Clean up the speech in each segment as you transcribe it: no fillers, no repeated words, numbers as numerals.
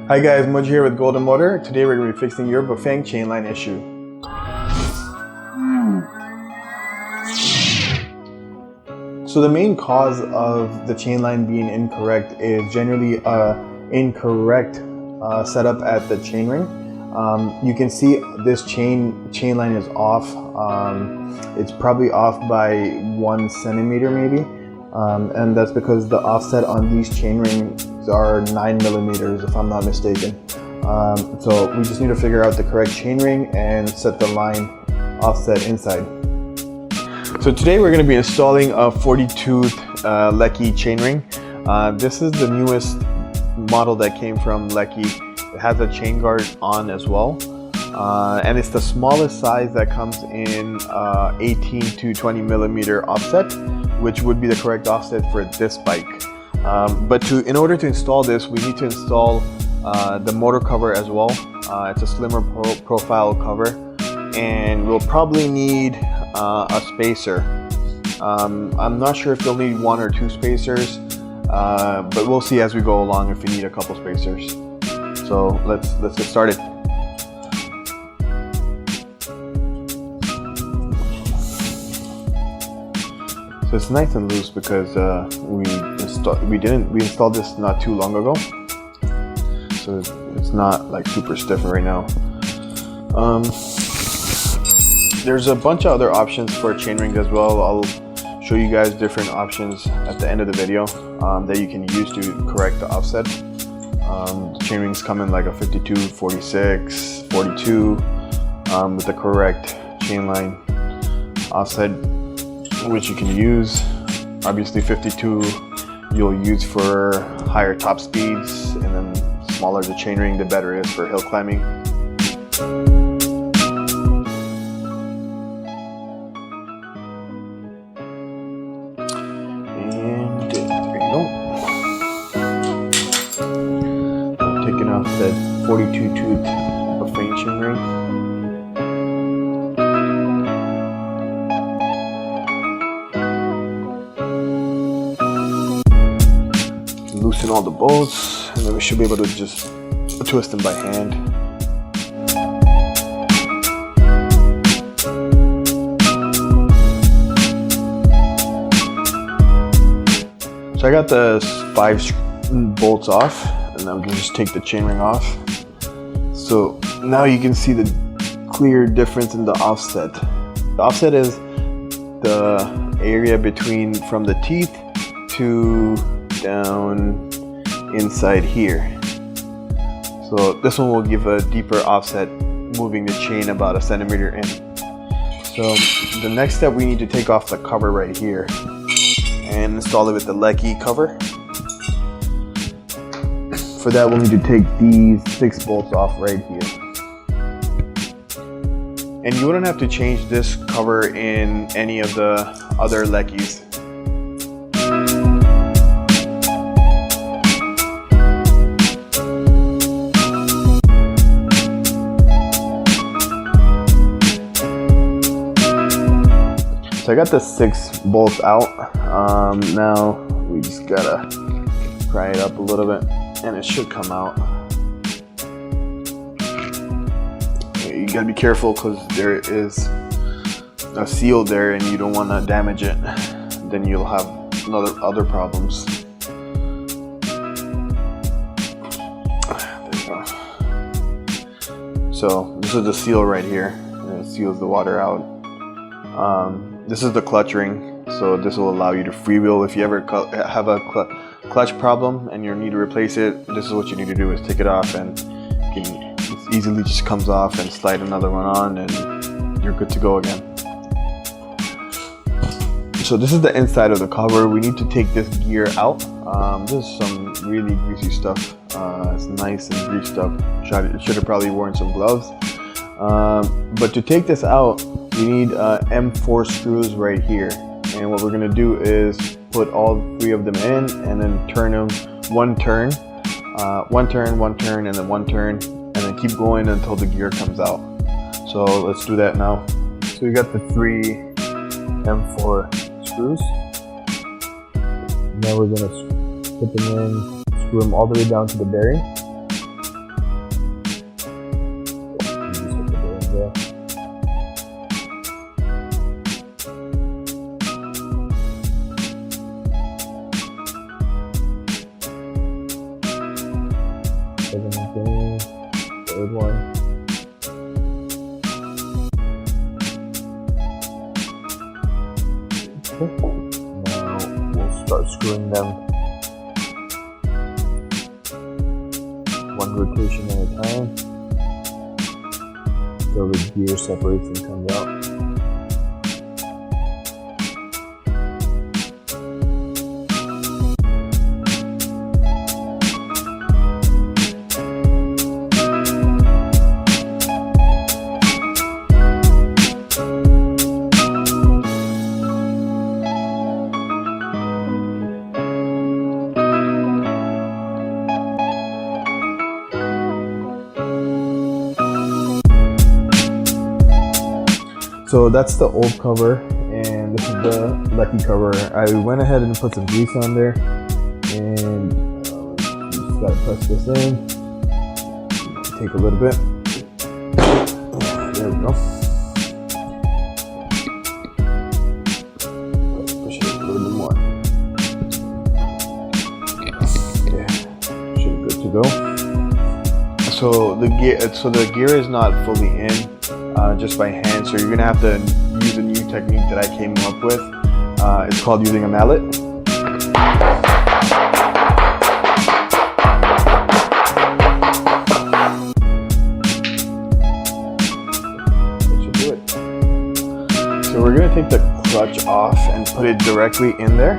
Hi guys, Mudge here with Golden Motor. Today we're going to be fixing your Bafang Chainline issue. So the main cause of the chainline being incorrect is generally incorrect setup at the chainring. You can see this chainline is off. It's probably off by 1 centimeter maybe, and that's because the offset on these chainrings are 9 millimeters if I'm not mistaken. So we just need to figure out the correct chainring and set the line offset inside. So today we're going to be installing a 40-tooth Lekkie chainring. This is the newest model that came from Lekkie. It has a chain guard on as well, and it's the smallest size that comes in 18 to 20 millimeter offset, which would be the correct offset for this bike. But in order to install this, we need to install the motor cover as well. It's a slimmer profile cover, and we'll probably need a spacer. I'm not sure if they'll need 1 or 2 spacers, but we'll see as we go along if we need a couple spacers. So let's get started. So it's nice and loose because we installed this not too long ago, so it's not like super stiff right now. There's a bunch of other options for chainrings as well. I'll show you guys different options at the end of the video that you can use to correct the offset. The chainrings come in like a 52, 46, 42 with the correct chainline offset, which you can use. Obviously 52 you'll use for higher top speeds, and then smaller the chainring, the better it is for hill climbing. And there you go. I'm taking off that 42 tooth Bafang chainring. Loosen all the bolts, and then we should be able to just twist them by hand. So I got the 5 bolts off, and I'm gonna just take the chainring off. So now you can see the clear difference in the offset. The offset is the area from the teeth to down inside here. So this one will give a deeper offset, moving the chain about 1 centimeter in. So the next step, we need to take off the cover right here and install it with the Lekkie cover. For that, we'll need to take these 6 bolts off right here. And you wouldn't have to change this cover in any of the other Lekkies. So I got the 6 bolts out. Now we just gotta pry it up a little bit, and it should come out. You gotta be careful because there is a seal there, and you don't want to damage it. Then you'll have other problems. There you go. So this is the seal right here, and it seals the water out. This is the clutch ring, so this will allow you to freewheel. If you ever have a clutch problem and you need to replace it, this is what you need to do: is take it off, and it easily just comes off, and slide another one on, and you're good to go again. So this is the inside of the cover. We need to take this gear out. This is some really greasy stuff. It's nice and greased up. Should have probably worn some gloves. But to take this out, you need M4 screws right here, and what we're going to do is put all 3 of them in, and then turn them one turn, and then 1 turn, and then keep going until the gear comes out. So let's do that now. So we got the 3 M4 screws. Now we're going to put them in, screw them all the way down to the bearing. Second thing, third one. Okay. Now we'll start screwing them one rotation at a time until the gear separates and comes out. So that's the old cover, and this is the Lekkie cover. I went ahead and put some grease on there, and just gotta press this in. Take a little bit. There we go. Let's push it a little bit more. Yeah, should be good to go. So the gear is not fully in. Just by hand, so you're gonna have to use a new technique that I came up with. It's called using a mallet. That should do it. So we're gonna take the clutch off and put it directly in there.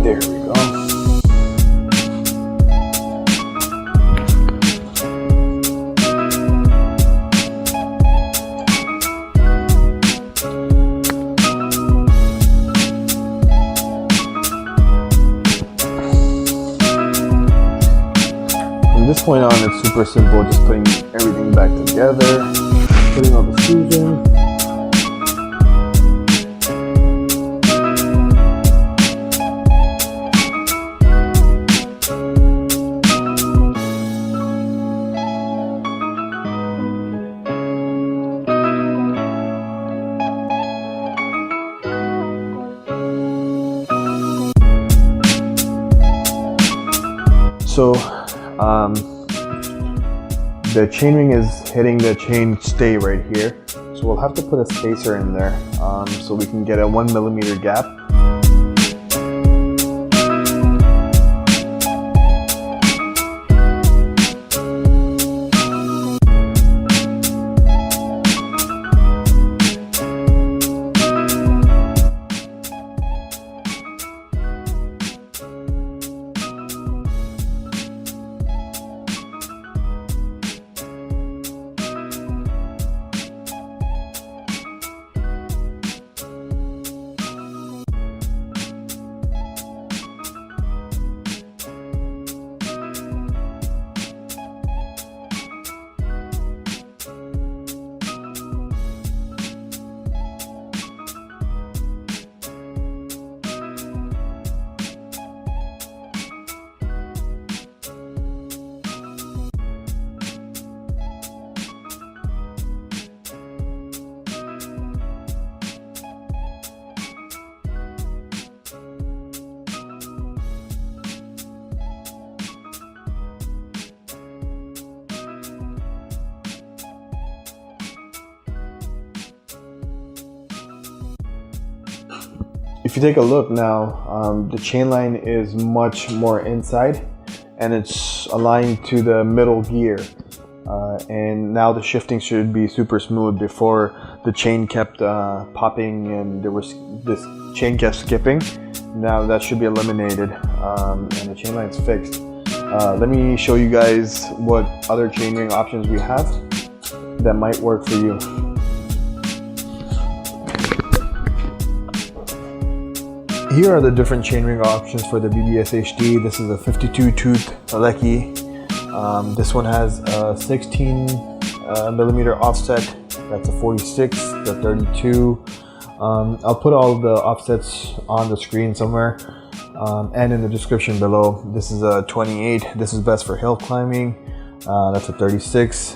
There we go. From this point on, it's super simple, just putting everything back together, putting all the screws in. So the chainring is hitting the chain stay right here. So we'll have to put a spacer in there so we can get a 1 millimeter gap. If you take a look now, the chain line is much more inside and it's aligned to the middle gear. And now the shifting should be super smooth. Before, the chain kept popping and this chain kept skipping. Now that should be eliminated and the chain line's fixed. Let me show you guys what other chainring options we have that might work for you. Here are the different chainring options for the BBS HD. This is a 52 tooth Lekkie. This one has a 16 millimeter offset. That's a 46, the 32. I'll put all the offsets on the screen somewhere and in the description below. This is a 28. This is best for hill climbing. That's a 36.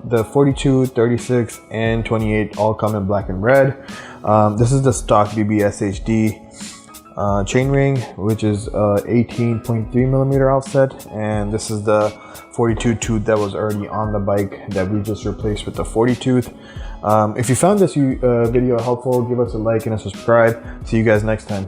The 42, 36, and 28 all come in black and red. This is the stock BBSHD chainring, which is 18.3 millimeter offset, and this is the 42 tooth that was already on the bike that we just replaced with the 40 tooth. If you found this video helpful, give us a like and a subscribe. See you guys next time.